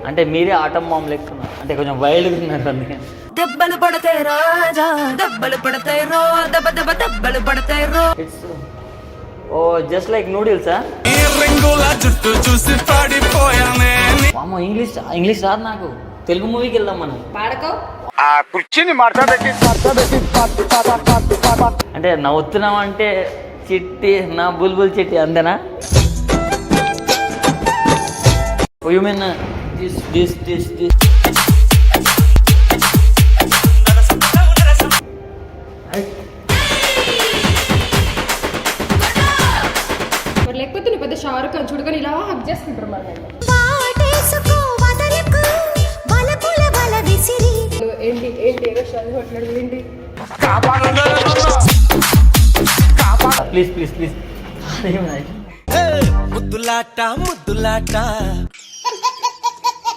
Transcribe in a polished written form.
అంటే మీరే atom ma'am లెక్కున్నారు, అంటే కొంచెం వైల్డ్గా ఉన్నారు అందుకని. దెబ్బలు పడతాయి రాజా, దెబ్బలు పడతాయి రో, దెబ్బ దెబ్బ దెబ్బలు పడతాయి రో. ఇట్స్ ఓ జస్ట్ లైక్ నూడిల్సా? అమ్మ ఇంగ్లీష్ రాదు నాకు, తెలుగు మూవీకి వెళ్దాం మనం. పాడకో ఆ కుర్చీని అంటే నవ్వుతున్నాం అంటే చిట్టి నా బుల్బుల్ చిట్టి అంతేనా? యు మీన్ దిస్ లేకపోతే నువ్వు పెద్ద షారుఖ్ ఖాన్ చూడగానే ఇలా హక్ చేసుకుంటారు మరి. ఏంటి ఏంటి ఏదో షారుఖ్ మాట్లాడు ఏంటి? ప్లీజ్ ప్లీజ్ ప్లీజ్ ముద్దులాట ముద్దులాట